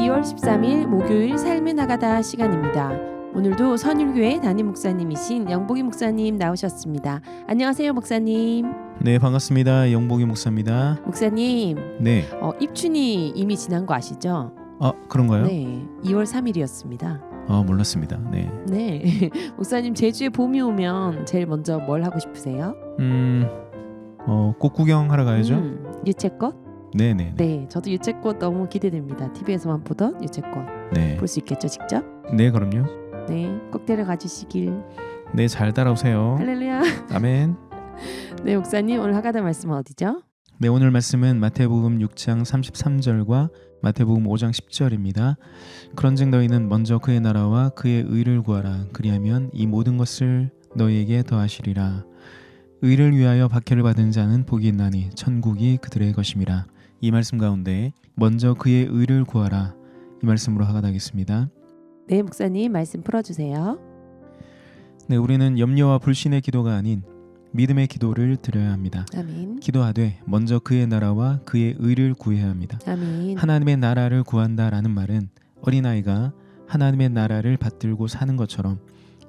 2월 13일 목요일 삶의 나가다 시간입니다. 오늘도 선율교회 담임 목사님이신 영복이 목사님 나오셨습니다. 안녕하세요, 목사님. 네, 반갑습니다. 영복이 목사입니다. 목사님, 네. 입춘이 이미 지난 거 아시죠? 그런가요? 네, 2월 3일이었습니다. 몰랐습니다. 네. 네, 목사님 제주에 봄이 오면 제일 먼저 뭘 하고 싶으세요? 꽃 구경하러 가야죠. 유채꽃? 네네. 네, 저도 유채꽃 너무 기대됩니다. TV에서만 보던 유채꽃 네. 볼 수 있겠죠, 직접? 네, 그럼요. 네, 꼭 데려가 주시길. 네, 잘 따라오세요. 할렐루야. 아멘. 네, 목사님 오늘 하가다 말씀은 어디죠? 네, 오늘 말씀은 마태복음 6장 33절과 마태복음 5장 10절입니다. 그런즉 너희는 먼저 그의 나라와 그의 의를 구하라. 그리하면 이 모든 것을 너희에게 더하시리라. 의를 위하여 박해를 받은 자는 복이 있나니 천국이 그들의 것임이라. 이 말씀 가운데 먼저 그의 의를 구하라. 이 말씀으로 하가다겠습니다. 네, 목사님 말씀 풀어주세요. 네, 우리는 염려와 불신의 기도가 아닌 믿음의 기도를 드려야 합니다. 아멘. 기도하되 먼저 그의 나라와 그의 의를 구해야 합니다. 아멘. 하나님의 나라를 구한다라는 말은 어린아이가 하나님의 나라를 받들고 사는 것처럼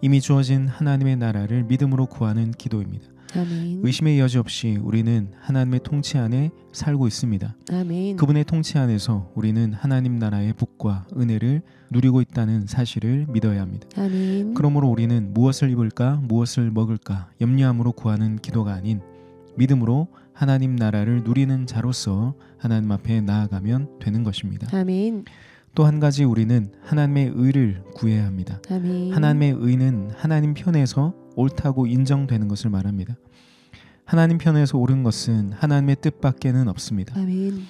이미 주어진 하나님의 나라를 믿음으로 구하는 기도입니다. 아멘. 의심의 여지 없이 우리는 하나님의 통치 안에 살고 있습니다. 아멘. 그분의 통치 안에서 우리는 하나님 나라의 복과 은혜를 누리고 있다는 사실을 믿어야 합니다. 아멘. 그러므로 우리는 무엇을 입을까, 무엇을 먹을까 염려함으로 구하는 기도가 아닌 믿음으로 하나님 나라를 누리는 자로서 하나님 앞에 나아가면 되는 것입니다. 아멘. 또 한 가지 우리는 하나님의 의를 구해야 합니다. 아멘. 하나님의 의는 하나님 편에서 옳다고 인정되는 것을 말합니다. 하나님 편에서 옳은 것은 하나님의 뜻밖에는 없습니다. 아멘.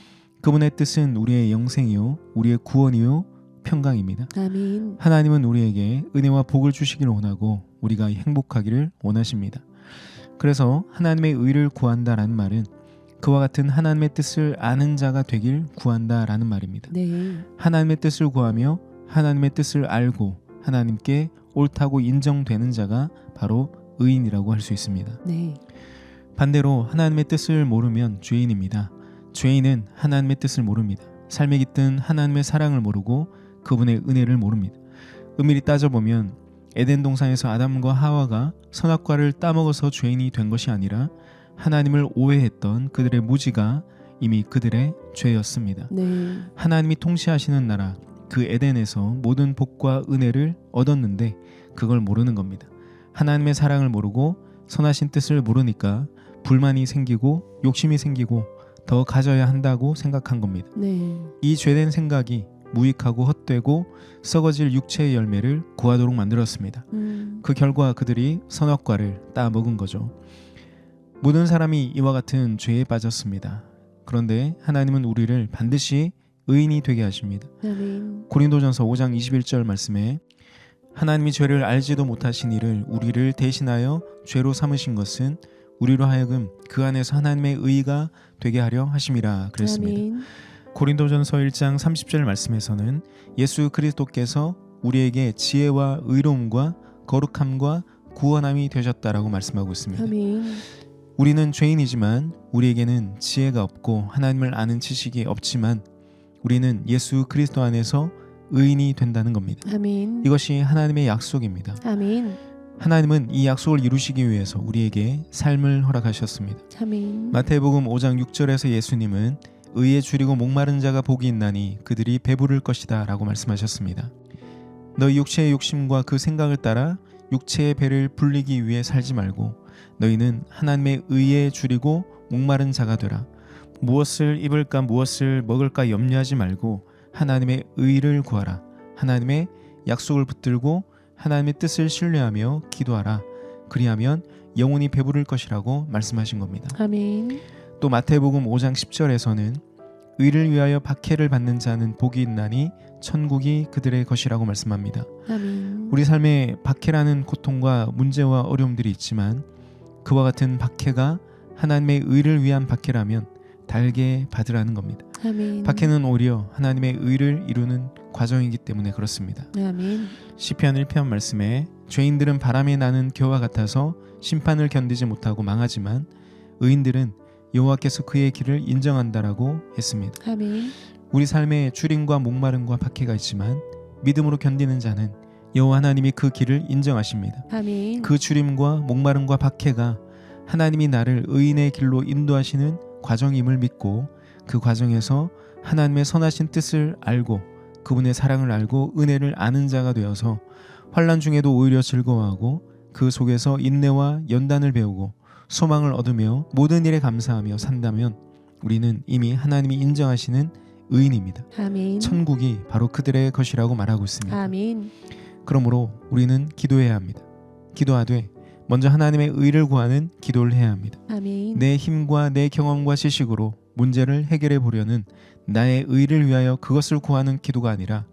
그분의 뜻은 우리의 영생이요 우리의 구원이요 평강입니다. 아멘. 하나님은 우리에게 은혜와 복을 주시기를 원하고 우리가 행복하기를 원하십니다. 그래서 하나님의 의를 구한다라는 말은 그와 같은 하나님의 뜻을 아는 자가 되길 구한다라는 말입니다. 네. 하나님의 뜻을 구하며 하나님의 뜻을 알고 하나님께 옳다고 인정되는 자가 바로 의인이라고 할 수 있습니다. 네. 반대로 하나님의 뜻을 모르면 죄인입니다. 죄인은 하나님의 뜻을 모릅니다. 삶에 깃든 하나님의 사랑을 모르고 그분의 은혜를 모릅니다. 엄밀히 따져보면 에덴 동산에서 아담과 하와가 선악과를 따먹어서 죄인이 된 것이 아니라 하나님을 오해했던 그들의 무지가 이미 그들의 죄였습니다. 네. 하나님이 통치하시는 나라 그 에덴에서 모든 복과 은혜를 얻었는데 그걸 모르는 겁니다. 하나님의 사랑을 모르고 선하신 뜻을 모르니까 불만이 생기고 욕심이 생기고 더 가져야 한다고 생각한 겁니다. 네. 이 죄된 생각이 무익하고 헛되고 썩어질 육체의 열매를 구하도록 만들었습니다. 그 결과 그들이 선악과를 따먹은 거죠. 모든 사람이 이와 같은 죄에 빠졌습니다. 그런데 하나님은 우리를 반드시 의인이 되게 하십니다. 아멘. 고린도전서 5장 21절 말씀에 하나님이 죄를 알지도 못하신 이를 우리를 대신하여 죄로 삼으신 것은 우리로 하여금 그 안에서 하나님의 의가 되게 하려 하심이라 그랬습니다. 아멘. 고린도전서 1장 30절 말씀에서는 예수 그리스도께서 우리에게 지혜와 의로움과 거룩함과 구원함이 되셨다라고 말씀하고 있습니다. 아멘. 우리는 죄인이지만 우리에게는 지혜가 없고 하나님을 아는 지식이 없지만 우리는 예수 그리스도 안에서 의인이 된다는 겁니다. 아멘. 이것이 하나님의 약속입니다. 아멘. 하나님은 이 약속을 이루시기 위해서 우리에게 삶을 허락하셨습니다. 아멘. 마태복음 5장 6절에서 예수님은 의에 줄이고 목마른 자가 복이 있나니 그들이 배부를 것이다 라고 말씀하셨습니다. 너희 육체의 욕심과 그 생각을 따라 육체의 배를 불리기 위해 살지 말고 너희는 하나님의 의에 줄이고 목마른 자가 되라. 무엇을 입을까 무엇을 먹을까 염려하지 말고 하나님의 의를 구하라. 하나님의 약속을 붙들고 하나님의 뜻을 신뢰하며 기도하라. 그리하면 영혼이 배부를 것이라고 말씀하신 겁니다. 아멘. 또 마태복음 5장 10절에서는 의를 위하여 박해를 받는 자는 복이 있나니 천국이 그들의 것이라고 말씀합니다. 아멘. 우리 삶에 박해라는 고통과 문제와 어려움들이 있지만 그와 같은 박해가 하나님의 의를 위한 박해라면 달게 받으라는 겁니다. 아멘. 박해는 오히려 하나님의 의를 이루는 과정이기 때문에 그렇습니다. 아멘. 시편 1편 말씀에 죄인들은 바람이 나는 겨와 같아서 심판을 견디지 못하고 망하지만 의인들은 여호와께서 그의 길을 인정한다라고 했습니다. 아멘. 우리 삶에 주림과 목마름과 박해가 있지만 믿음으로 견디는 자는 여호와 하나님이 그 길을 인정하십니다. 아멘. 그 주림과 목마름과 박해가 하나님이 나를 의인의 길로 인도하시는 과정임을 믿고 그 과정에서 하나님의 선하신 뜻을 알고 그분의 사랑을 알고 은혜를 아는 자가 되어서 환난 중에도 오히려 즐거워하고 그 속에서 인내와 연단을 배우고 소망을 얻으며 모든 일에 감사하며 산다면 우리는 이미 하나님이 인정하시는 의인입니다. 아멘. 천국이 바로 그들의 것이라고 말하고 있습니다. 아멘. 그러므로 우리는 기도해야 합니다. 기도하되 먼저 하나님의 의를 구하는 기도를 해야 합니다. 아멘. 내 힘과 내 경험과 지식으로 문제를 해결해 보려는 나의 의를 위하여 그것을 구하는 기도가 아니라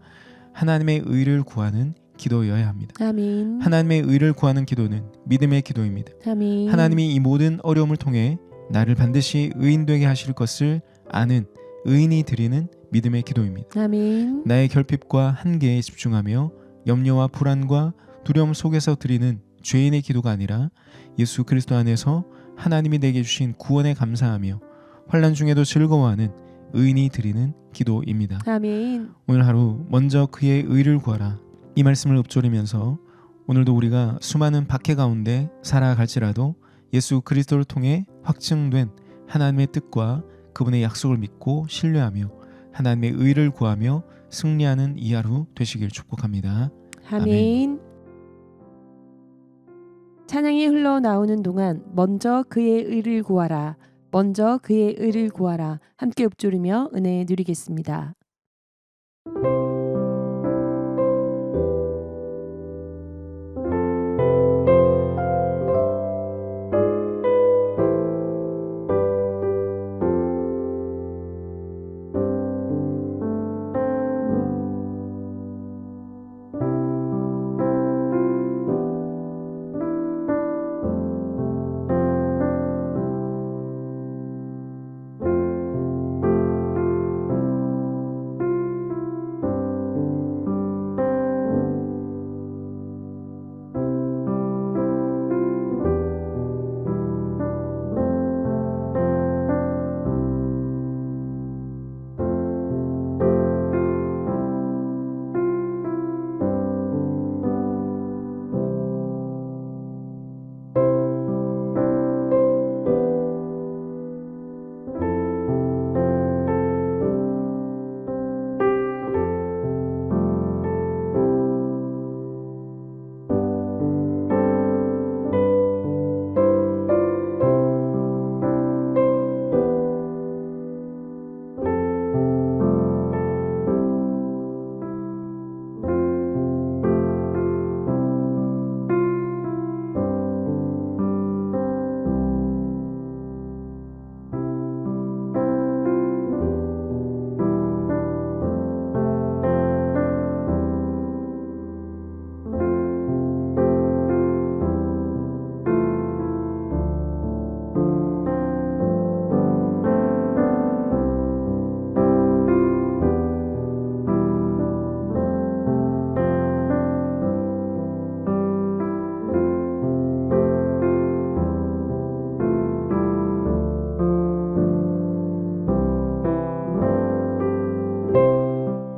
하나님의 의를 구하는 기도여야 합니다. 아멘. 하나님의 의를 구하는 기도는 믿음의 기도입니다. 아멘. 하나님이 이 모든 어려움을 통해 나를 반드시 의인 되게 하실 것을 아는 의인이 드리는 믿음의 기도입니다. 아멘. 나의 결핍과 한계에 집중하며 염려와 불안과 두려움 속에서 드리는 죄인의 기도가 아니라 예수 그리스도 안에서 하나님이 내게 주신 구원에 감사하며 환난 중에도 즐거워하는 의인이 드리는 기도입니다. 아멘. 오늘 하루 먼저 그의 의를 구하라. 이 말씀을 읊조리면서 오늘도 우리가 수많은 박해 가운데 살아갈지라도 예수 그리스도를 통해 확증된 하나님의 뜻과 그분의 약속을 믿고 신뢰하며 하나님의 의를 구하며 승리하는 이 하루 되시길 축복합니다. 아멘. 찬양이 흘러나오는 동안 먼저 그의 의를 구하라. 먼저 그의 의를 구하라. 함께 읊조리며 은혜 누리겠습니다.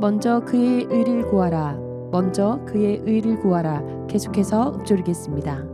먼저 그의 의를 구하라. 먼저 그의 의를 구하라. 계속해서 읊조리겠습니다.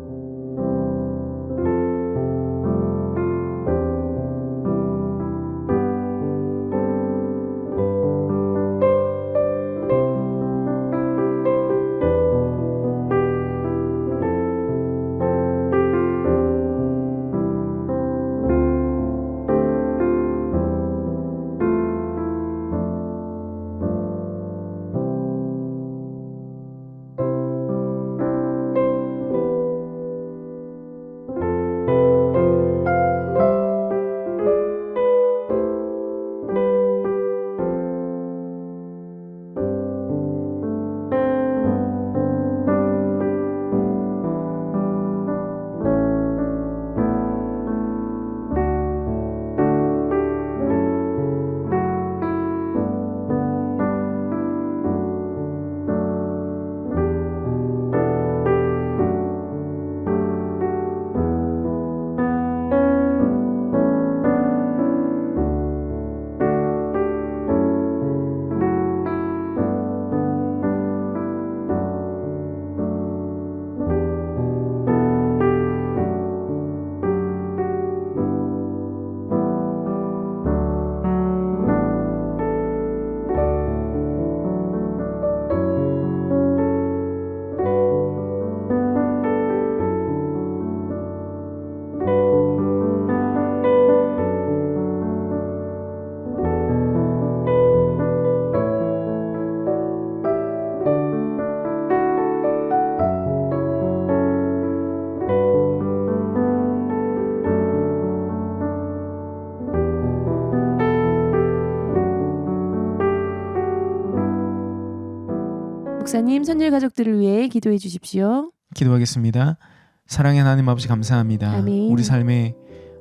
목사님, 선율 가족들을 위해 기도해 주십시오. 기도하겠습니다. 사랑의 하나님 아버지 감사합니다. 아멘. 우리 삶에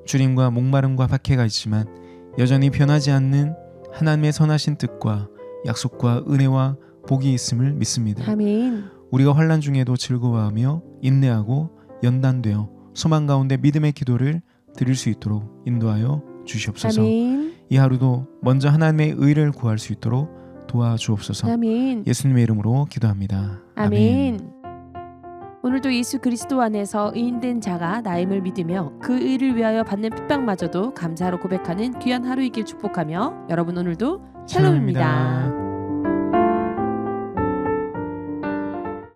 주림과 목마름과 박해가 있지만 여전히 변하지 않는 하나님의 선하신 뜻과 약속과 은혜와 복이 있음을 믿습니다. 아멘. 우리가 환난 중에도 즐거워하며 인내하고 연단되어 소망 가운데 믿음의 기도를 드릴 수 있도록 인도하여 주시옵소서. 아멘. 이 하루도 먼저 하나님의 의를 구할 수 있도록 도와주옵소서. 아멘. 예수님의 이름으로 기도합니다. 아멘. 오늘도 예수 그리스도 안에서 의인된 자가 나임을 믿으며 그 의를 위하여 받는 핍박마저도 감사로 고백하는 귀한 하루이길 축복하며 여러분 오늘도 샬롬입니다.